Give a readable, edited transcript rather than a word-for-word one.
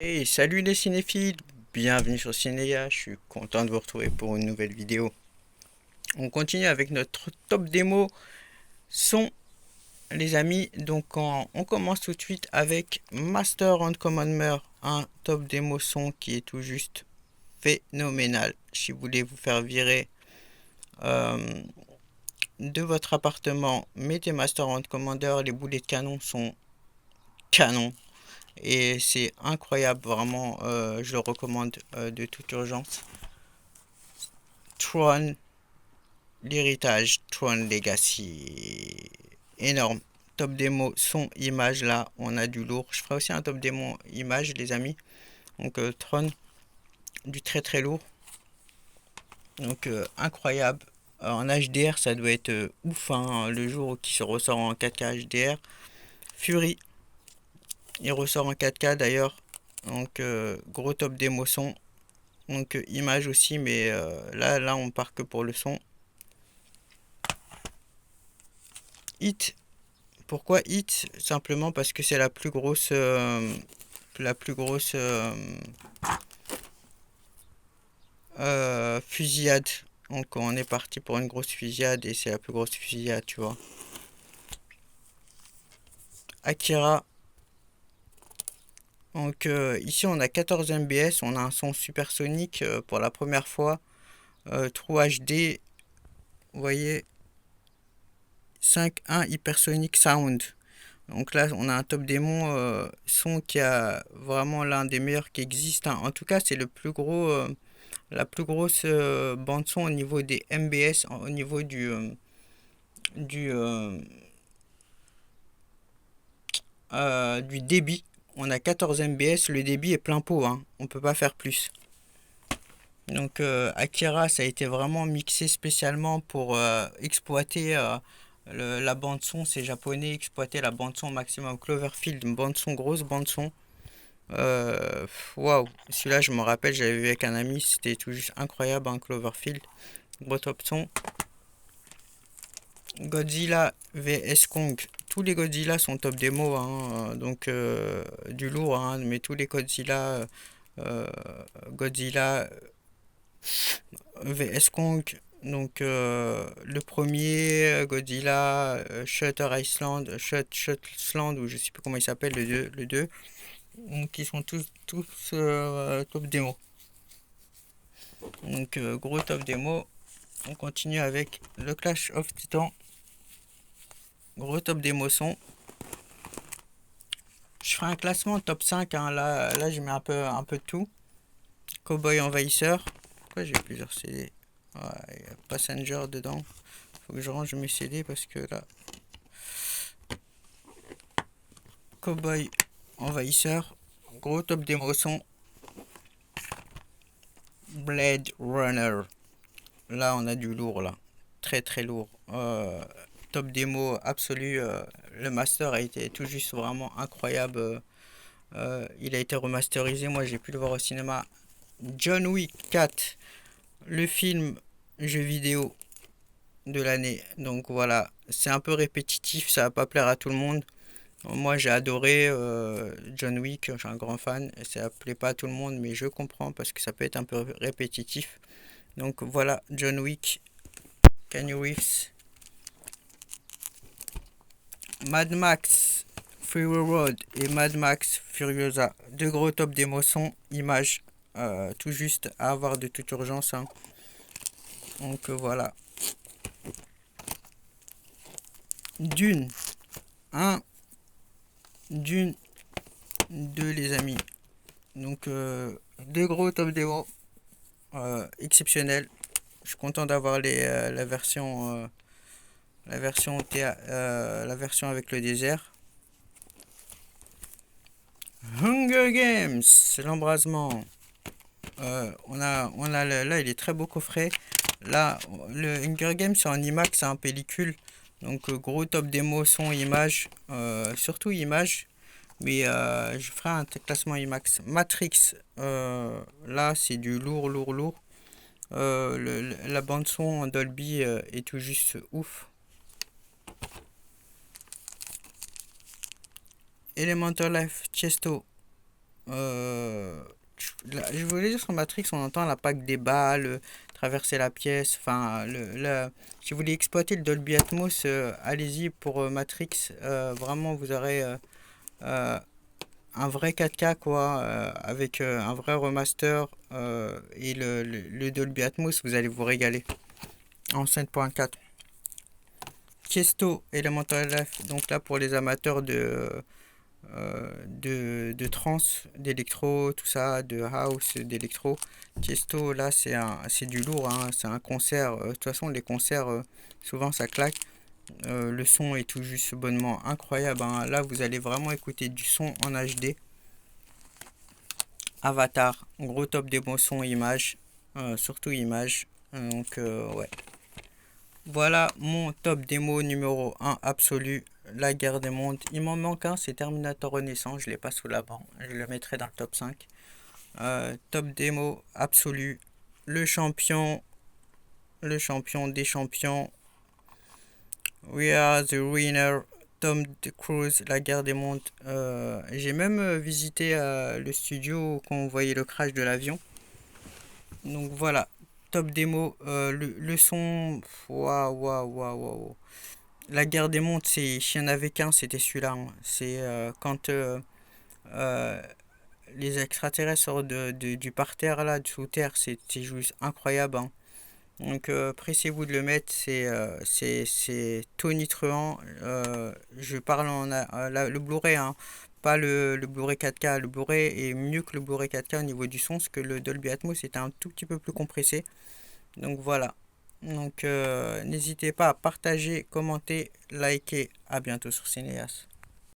Hey, salut les cinéphiles, bienvenue sur Cinéa, je suis content de vous retrouver pour une nouvelle vidéo. On continue avec notre top démo son, les amis. Donc on commence tout de suite avec Master and Commander, un top démo son qui est tout juste phénoménal. Si vous voulez vous faire virer euh, de votre appartement, mettez Master and Commander, les boulets de canon sont canons. Et c'est incroyable, vraiment, je le recommande de toute urgence. Tron, l'héritage, Tron Legacy, énorme. Top démo, son, image, là, on a du lourd. Je ferai aussi un top démo image, les amis. Donc, Tron, du très très lourd. Donc, incroyable. En HDR, ça doit être ouf, hein, le jour qui se ressort en 4K HDR. Fury, il ressort en 4K d'ailleurs. Donc, gros top démo son. Donc, image aussi, mais là, on part que pour le son. Hit, pourquoi Hit? Simplement parce que c'est la plus grosse fusillade. Donc on est parti pour une grosse fusillade et c'est la plus grosse fusillade, tu vois. Akira. Donc ici on a 14 mbs, on a un son supersonique pour la première fois. True HD, vous voyez, 5.1 Hypersonic Sound. Donc là, on a un top démon son qui a vraiment l'un des meilleurs qui existent, hein. En tout cas, c'est le plus gros, la plus grosse bande son au niveau des MBS, au niveau du, euh, du débit. On a 14 mbs, le débit est plein pot, hein. On peut pas faire plus. Donc Akira, ça a été vraiment mixé spécialement pour exploiter la bande son. C'est japonais, exploiter la bande son au maximum. Cloverfield, une bande son, grosse bande son. Waouh, celui-là, je me rappelle, j'avais vu avec un ami, c'était tout juste incroyable, un Cloverfield. Gros top son. Godzilla vs Kong. Tous les Godzilla sont top démo, hein, donc du lourd, hein, mais tous les euh, Godzilla vs Kong. Donc le premier Godzilla, Shutter Island, Shutterland, ou je sais plus comment il s'appelle, le 2. Donc ils sont tous top démo. Donc gros top démo. On continue avec le Clash of Titans. Gros top démo son. Je ferai un classement top 5, hein. Là je mets un peu de tout. Cowboy Envahisseur. Pourquoi j'ai plusieurs CD? Ouais, il y a Passenger dedans. Faut que je range mes CD parce que là. Cowboy Envahisseur. Gros top démo son. Blade Runner. Là on a du lourd là. Très très lourd. Top démo absolu. Le master a été tout juste vraiment incroyable. Il a été remasterisé. Moi j'ai pu le voir au cinéma. John Wick 4. Le film jeu vidéo de l'année. Donc voilà, c'est un peu répétitif, ça va pas plaire à tout le monde. Moi j'ai adoré John Wick, je suis un grand fan, et ça plaît pas à tout le monde, mais je comprends parce que ça peut être un peu répétitif. Donc voilà, John Wick, Keanu Reeves, Mad Max, Fury Road et Mad Max Furiosa. Deux gros top d'émotion, images, tout juste à avoir de toute urgence, hein. Donc voilà. Dune, un, Dune 2 les amis. Donc deux gros top démo exceptionnels. Je suis content d'avoir la version avec le désert. Hunger Games, c'est l'embrasement. Là, il est très beau coffret. Là, le Hunger Games, c'est en IMAX, c'est en pellicule. Donc, gros top démo, son, image. Surtout image. Mais je ferai un classement IMAX. Matrix, là, c'est du lourd, lourd, lourd. La bande son en Dolby est tout juste ouf. Elemental Life Chesto, Je voulais dire sur Matrix, on entend l'impact des balles, traverser la pièce. Enfin, si vous voulez exploiter le Dolby Atmos, allez-y pour Matrix. Vraiment, vous aurez un vrai 4K quoi, avec un vrai remaster et le Dolby Atmos, vous allez vous régaler. En 7.4. Tiesto Elemental Life, donc là pour les amateurs de trance, d'électro, tout ça, de house, d'électro. Tiesto, là, c'est du lourd, hein, c'est un concert. De toute façon, les concerts, souvent ça claque. Le son est tout juste bonnement incroyable, hein. Là, vous allez vraiment écouter du son en HD. Avatar, gros top des bons sons, images, surtout images. Ouais. Voilà mon top démo numéro un absolu, la guerre des mondes. Il m'en manque un, c'est Terminator Renaissance, je l'ai pas sous la main, je le mettrai dans le top 5. Top démo absolu, le champion, le champion des champions. We are the winner, Tom Cruise, la guerre des mondes. J'ai même visité le studio quand on voyait le crash de l'avion. Donc voilà, top démo, le son, waouh, waouh, waouh, waouh. La guerre des mondes, c'est, s'il y en avait qu'un, c'était celui-là, hein. C'est quand euh, les extraterrestres sortent du parterre là, du sous-terre, c'est juste incroyable, hein. Donc pressez-vous de le mettre, c'est tonitruant. Je parle le Blu-ray, hein, pas le Blu-ray 4K. Le Blu-ray est mieux que le Blu-ray 4K au niveau du son, parce que le Dolby Atmos est un tout petit peu plus compressé. Donc voilà. Donc n'hésitez pas à partager, commenter, liker. À bientôt sur Cinéas.